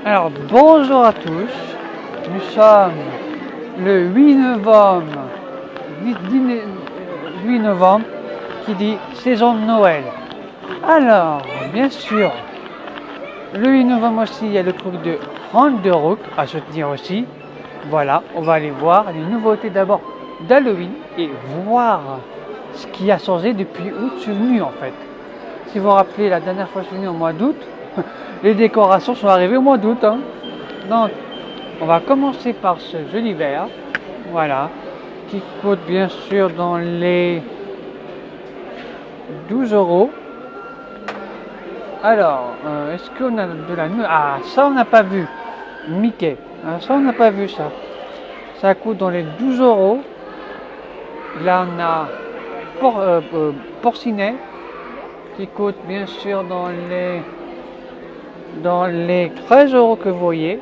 Alors bonjour à tous, nous sommes le 8 novembre, 8 novembre qui dit saison de Noël. Alors bien sûr, le 8 novembre aussi il y a le truc de Ragnarok à soutenir aussi. Voilà, on va aller voir les nouveautés d'abord d'Halloween et voir ce qui a changé depuis août je suis venu en fait. Si vous vous rappelez, la dernière fois je suis venu au mois d'août, les décorations sont arrivées au mois d'août. Hein. Donc, on va commencer par ce joli verre, voilà, qui coûte bien sûr dans les 12 €. Alors, est-ce qu'on a de la... Ah, ça on n'a pas vu. Mickey. Ah, ça on n'a pas vu ça. Ça coûte dans les 12 €. Là on a Porcinet qui coûte bien sûr dans les 13 € que vous voyez.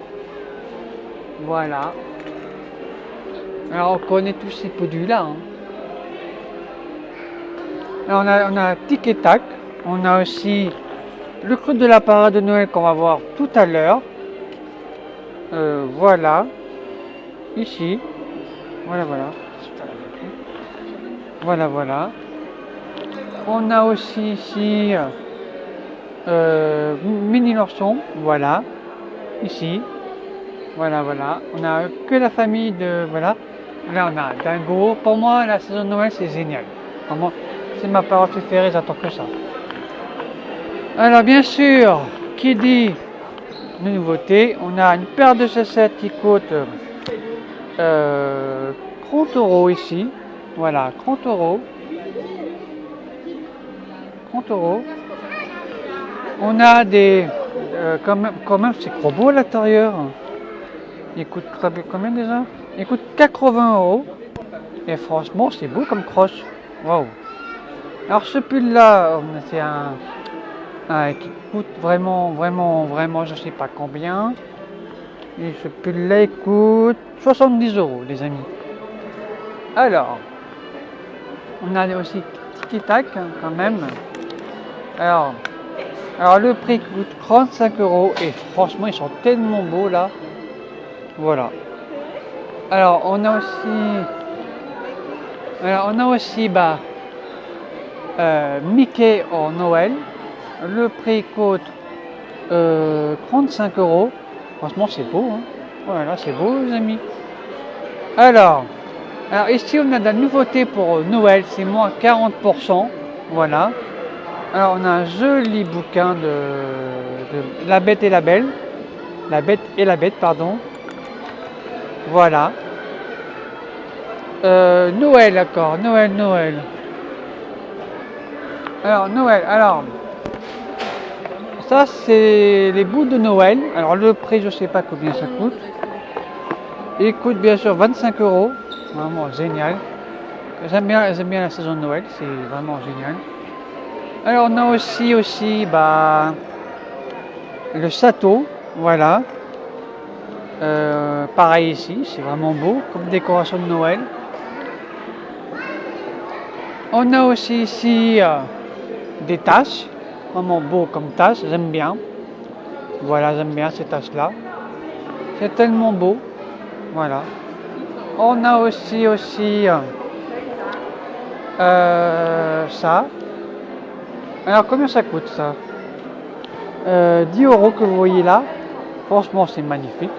Voilà. Alors on connaît tous ces produits là. Hein. Alors on a Tic et Tac. On a aussi le cru de la parade de Noël qu'on va voir tout à l'heure. Voilà. Ici. Voilà, voilà. Voilà, voilà. On a aussi ici Mini Lorson. Voilà. Ici. Voilà, voilà. On a que la famille de... Voilà. Là, on a Dingo. Pour moi, la saison de Noël, c'est génial. Vraiment, c'est ma parole préférée, j'attends que ça. Alors, bien sûr, qui dit de nouveauté, on a une paire de chaussettes qui coûte 30 € ici. Voilà, 30 €. 30 €. On a des... quand même c'est trop beau à l'intérieur. Il coûte combien déjà? Il coûte 80 €. Et franchement, c'est beau comme croche. Waouh. Alors ce pull là, c'est un qui coûte vraiment, je sais pas combien. Et ce pull là, il coûte 70 € les amis. Alors, on a aussi Tic Tac quand même. Alors le prix coûte 35 € et franchement ils sont tellement beaux là. Voilà. Alors on a aussi Mickey en Noël. Le prix coûte 35 €. Franchement c'est beau. Hein. Voilà, c'est beau les amis. Alors ici on a de la nouveauté pour Noël, c'est moins 40%. Voilà. Alors on a un joli bouquin de La Bête et la Belle. La Bête et la Bête, pardon. Voilà. Noël, d'accord. Noël. Alors, Noël. Alors, ça, c'est les boules de Noël. Alors, le prix, je sais pas combien ça coûte. Il coûte bien sûr 25 €. Vraiment génial. J'aime bien la saison de Noël. C'est vraiment génial. Alors, on a aussi le château. Voilà. Pareil ici, c'est vraiment beau comme décoration de Noël. On a aussi ici des tasses, vraiment beau comme tasse, j'aime bien. Voilà, j'aime bien ces tasses là. C'est tellement beau. Voilà. On a aussi ça. Alors combien ça coûte ça? 10 € que vous voyez là. Franchement c'est magnifique.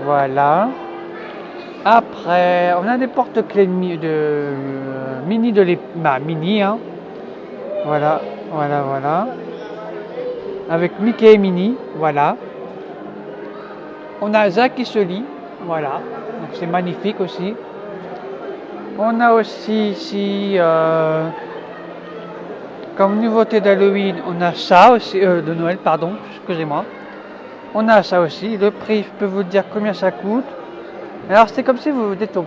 Voilà. Après, on a des porte-clés mini mini, hein. Voilà. Avec Mickey et Minnie, voilà. On a Zach qui se lit, voilà. Donc c'est magnifique aussi. On a aussi ici, comme nouveauté d'Halloween, on a ça aussi, de Noël, pardon, excusez-moi. On a ça aussi. Le prix, je peux vous dire combien ça coûte. Alors c'est comme si vous êtes au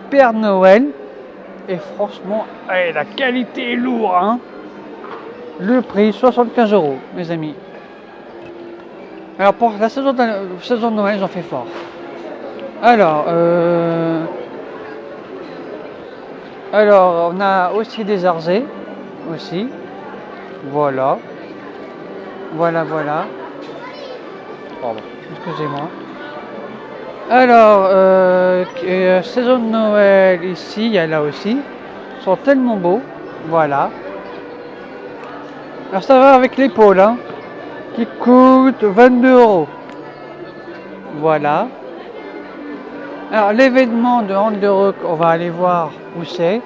Père Noël. Et franchement, la qualité est lourde. Hein. Le prix, 75 € mes amis. Alors pour la saison de Noël, j'en fais fort. Alors, on a aussi des arzés. Aussi. Voilà. Pardon. Excusez-moi. Alors, saison de Noël ici, il y a là aussi. Ils sont tellement beaux. Voilà. Alors ça va avec l'épaule, hein, qui coûte 22 euros. Voilà. Alors l'événement de Anderhoek, on va aller voir où c'est.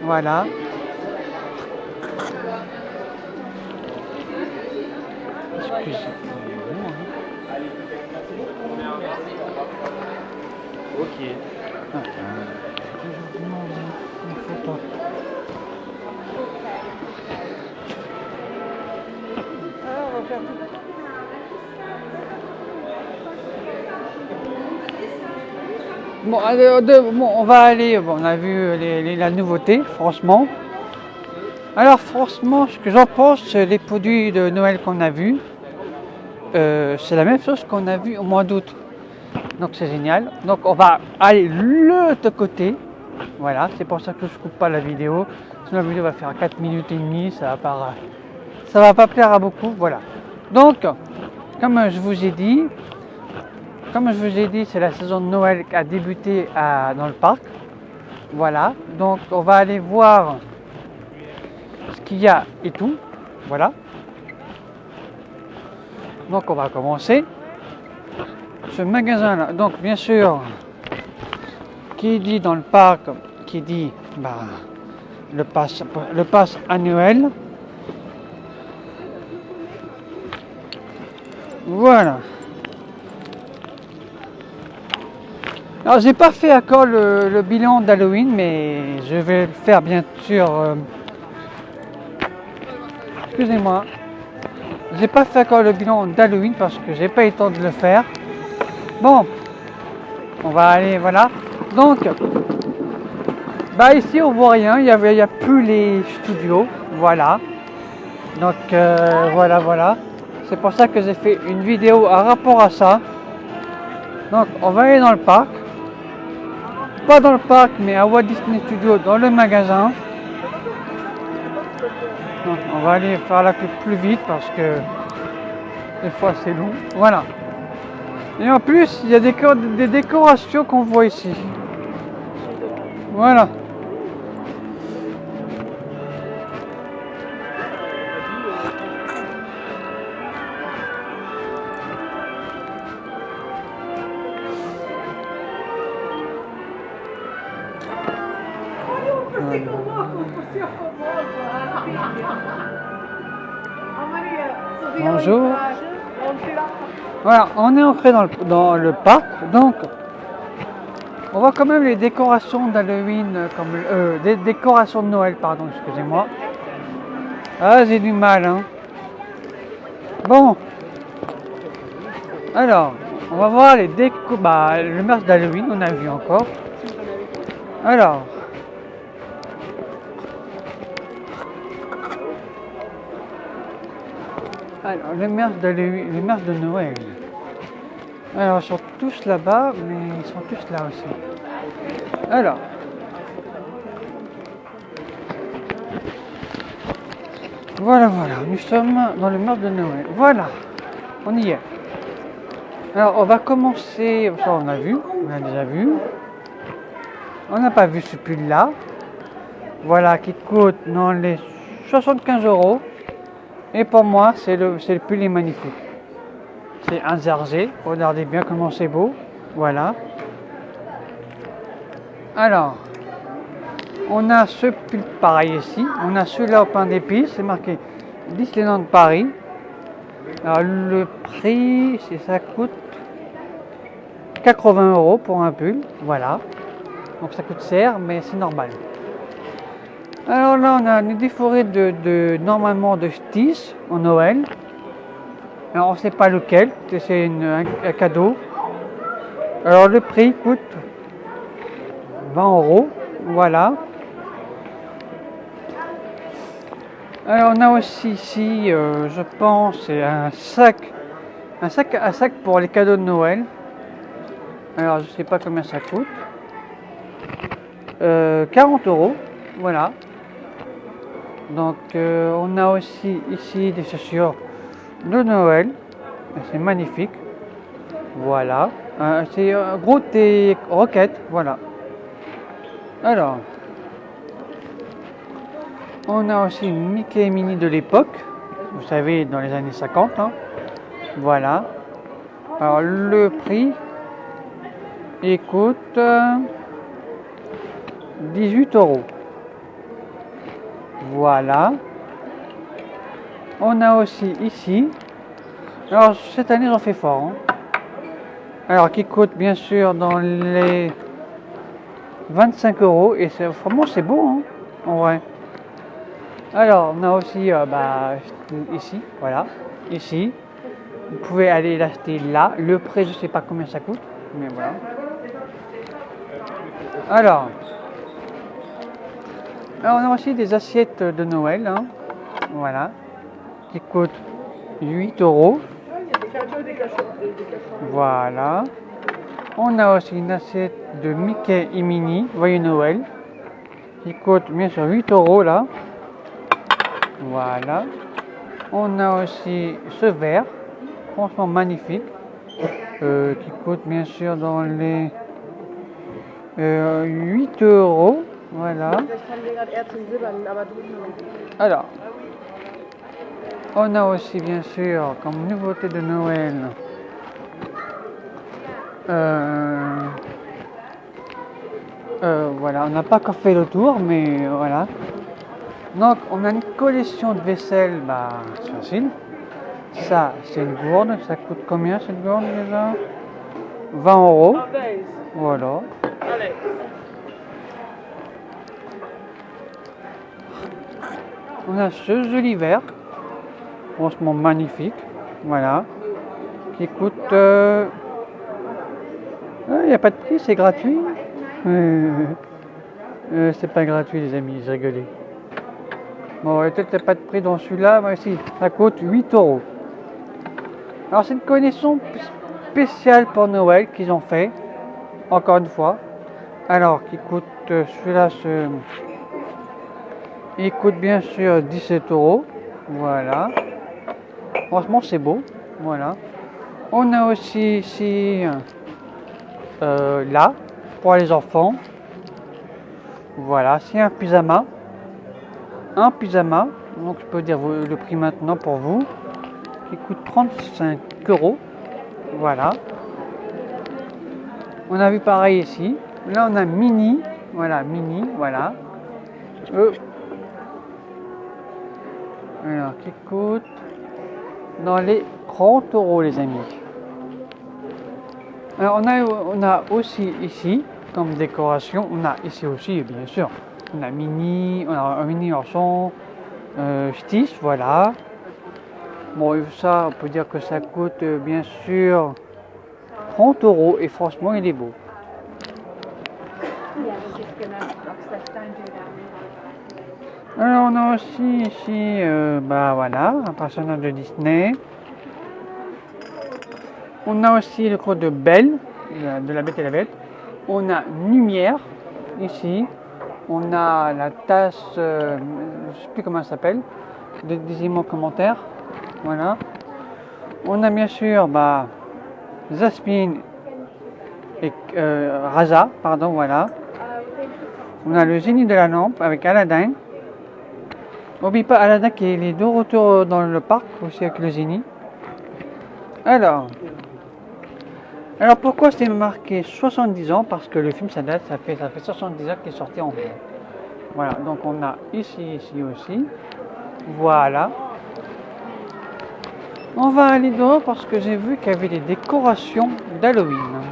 Voilà. Excusez-moi. Ok. Bon, on va aller, bon, on a vu la nouveauté, franchement. Alors franchement, ce que j'en pense, les produits de Noël qu'on a vus, c'est la même chose qu'on a vu au mois d'août. Donc c'est génial. Donc on va aller de l'autre côté. Voilà, c'est pour ça que je coupe pas la vidéo. Sinon la vidéo va faire 4 minutes et demie, ça va pas plaire à beaucoup. Voilà. Donc, comme je vous ai dit, c'est la saison de Noël qui a débuté dans le parc. Voilà. Donc on va aller voir ce qu'il y a et tout. Voilà. Donc on va commencer. Ce magasin là, donc bien sûr, qui dit dans le parc, qui dit le pass annuel. Voilà. Alors j'ai pas fait encore le bilan d'Halloween, mais je vais le faire bien sûr. Excusez-moi. J'ai pas fait encore le bilan d'Halloween parce que j'ai pas eu le temps de le faire. Bon, on va aller, voilà. Donc, ici on voit rien, il y a plus les studios, voilà. Donc voilà. C'est pour ça que j'ai fait une vidéo à rapport à ça. Donc on va aller dans le parc. Pas dans le parc, mais à Walt Disney Studios, dans le magasin. Donc on va aller faire la queue plus vite parce que des fois c'est long. Voilà. Et en plus, il y a des décorations qu'on voit ici. Voilà. Bonjour. Voilà, on est entré dans le parc, donc on voit quand même les décorations d'Halloween, des décorations de Noël, pardon, excusez-moi. Ah, j'ai du mal, hein. Bon, alors, on va voir les le merch d'Halloween, on a vu encore. Alors, les merch de Noël. Alors, ils sont tous là-bas, mais ils sont tous là aussi. Alors, voilà, nous sommes dans le merch de Noël. Voilà, on y est. Alors, on va commencer, ça on a déjà vu. On n'a pas vu ce pull-là. Voilà, qui coûte dans les 75 euros. Et pour moi, c'est le pull est magnifique. C'est un jersey. Regardez bien comment c'est beau. Voilà. Alors, on a ce pull pareil ici. On a celui-là au pain d'épices. C'est marqué Disneyland Paris. Alors, le prix, ça coûte 80 euros pour un pull. Voilà. Donc, ça coûte cher, mais c'est normal. Alors là, on a une déforée normalement de Stis en Noël. Alors on ne sait pas lequel, c'est un cadeau. Alors le prix coûte 20 euros, voilà. Alors on a aussi ici, je pense, c'est un sac pour les cadeaux de Noël. Alors je ne sais pas combien ça coûte. 40 euros, voilà. Donc on a aussi ici des chaussures de Noël. C'est magnifique. Voilà. C'est Groot et Rocket. Voilà. Alors, on a aussi Mickey et Minnie de l'époque. Vous savez, dans les années 50. Hein. Voilà. Alors, le prix, il coûte 18 €. Voilà. On a aussi ici. Alors, cette année, j'en fais fort. Hein. Alors, qui coûte bien sûr dans les 25 €. Et vraiment, c'est beau, hein, en vrai. Alors, on a aussi ici. Voilà. Ici. Vous pouvez aller l'acheter là. Le prix, je ne sais pas combien ça coûte. Mais voilà. Alors, on a aussi des assiettes de Noël. Hein. Voilà. Qui coûtent 8 €. Voilà. On a aussi une assiette de Mickey et Minnie, Joyeux Noël, qui coûte bien sûr 8 € là. Voilà. On a aussi ce verre, franchement magnifique, qui coûte bien sûr dans les 8 €. Voilà. Alors, on a aussi bien sûr comme nouveauté de Noël voilà, on n'a pas encore fait le tour, mais voilà. Donc, on a une collection de vaisselle, c'est facile. Ça, c'est une gourde. Ça coûte combien cette gourde déjà? 20 €. Voilà. On a ce joli verre, franchement magnifique. Voilà. Qui coûte. Il n'y a pas de prix, c'est gratuit. C'est pas gratuit, les amis, j'ai rigolé. Bon, peut-être pas de prix dans celui-là, mais si, ça coûte 8 €. Alors, c'est une connexion spéciale pour Noël qu'ils ont fait, encore une fois. Alors, qui coûte, celui-là, il coûte bien sûr 17 €. Voilà. Franchement, c'est beau. Voilà. On a aussi ici, là, pour les enfants. Voilà, c'est un pyjama. Un pyjama, donc je peux dire le prix maintenant pour vous, qui coûte 35 €. Voilà. On a vu pareil ici. Là, on a Mini. Voilà, Mini, voilà. Alors, qui coûte dans les 30 € les amis. Alors, on a aussi ici, comme décoration, on a ici aussi, bien sûr, on a Mini, on a un Mini Orson, Stitch, voilà. Bon, ça, on peut dire que ça coûte, bien sûr, 30 € et franchement, il est beau. Alors, on a aussi ici, voilà, un personnage de Disney. On a aussi le croc de Belle, de la Bête et la Bête. On a Lumière, ici. On a la tasse, je ne sais plus comment elle s'appelle. Dites-moi en commentaire. Voilà. On a bien sûr, Zaspin et Raza, pardon, voilà. On a le génie de la lampe avec Aladdin. N'oublie pas Aladdin qui est de retour dans le parc, aussi avec le génie. Alors pourquoi c'est marqué 70 ans? Parce que le film ça fait 70 ans qu'il est sorti en fait. Voilà, donc on a ici aussi. Voilà. On va aller dehors parce que j'ai vu qu'il y avait des décorations d'Halloween.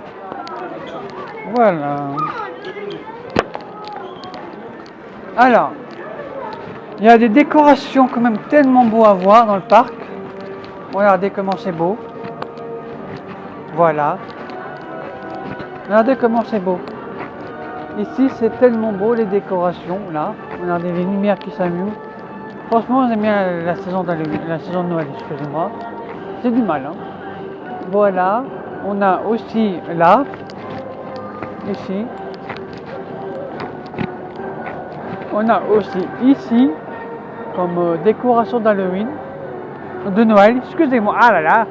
Voilà. Alors, il y a des décorations quand même tellement beaux à voir dans le parc. Regardez comment c'est beau. Voilà. Regardez comment c'est beau. Ici, c'est tellement beau les décorations, là. Regardez les lumières qui s'amusent. Franchement, j'aime bien la saison de Noël, excusez-moi. C'est du mal, hein. Voilà. On a aussi là, ici. On a aussi ici, comme décoration d'Halloween, de Noël. Excusez-moi, ah là là.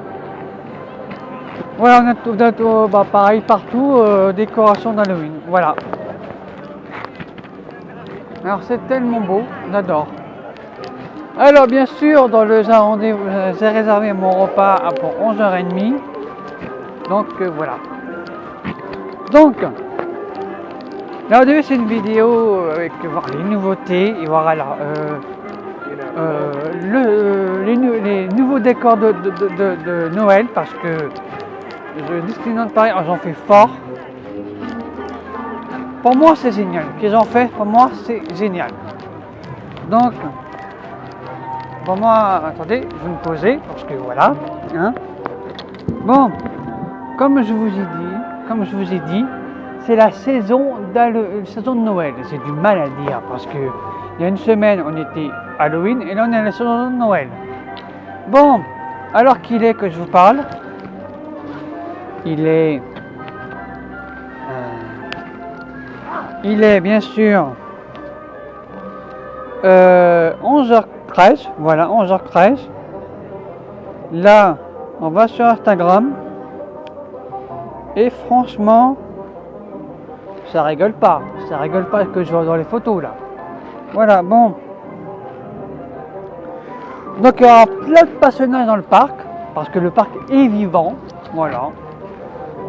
Voilà, on a tout, bah, pareil partout, décoration d'Halloween. Voilà. Alors c'est tellement beau, on adore. Alors bien sûr, dans le rendez-vous, j'ai réservé mon repas pour 11h30. Donc voilà. Donc, là au début c'est une vidéo avec voir les nouveautés et voir alors les nouveaux décors de Noël parce que Disneyland Paris, j'en fais fort. Pour moi c'est génial. Ce qu'ils ont fait, pour moi c'est génial. Donc, pour moi, attendez, je vais me poser parce que voilà. Hein. Bon, comme je vous ai dit, c'est la saison de Noël. J'ai du mal à dire parce que il y a une semaine on était Halloween et là on est à la saison de Noël. Bon, alors qu'il est que je vous parle, il est bien sûr 11h13, voilà 11h13. Là, on va sur Instagram et franchement, ça rigole pas que je vois dans les photos là. Voilà, bon. Donc il y aura plein de passionnés dans le parc parce que le parc est vivant, voilà.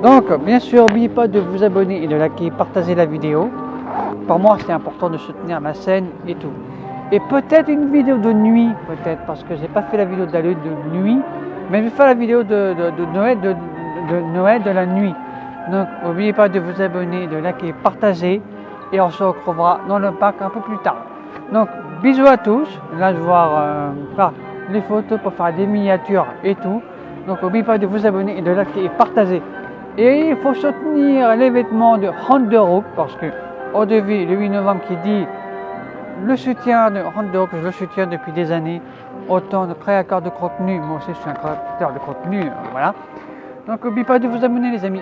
Donc bien sûr, n'oubliez pas de vous abonner et de liker et partager la vidéo. Pour moi, c'est important de soutenir ma chaîne et tout. Et peut-être une vidéo de nuit, peut-être, parce que j'ai pas fait la vidéo d'Halloween de nuit, mais je vais faire la vidéo de Noël de la nuit. Donc, n'oubliez pas de vous abonner, de liker, partager, et on se retrouvera dans le parc un peu plus tard. Donc, bisous à tous. Là, je vais voir faire les photos pour faire des miniatures et tout. Donc, n'oubliez pas de vous abonner et de liker et partager. Et il faut soutenir les vêtements de Honderook parce que au début, le 8 novembre, qui dit le soutien de Honderook, je le soutiens depuis des années, autant de créateurs de contenu, moi aussi je suis un créateur de contenu, voilà. Donc n'oubliez pas de vous abonner les amis.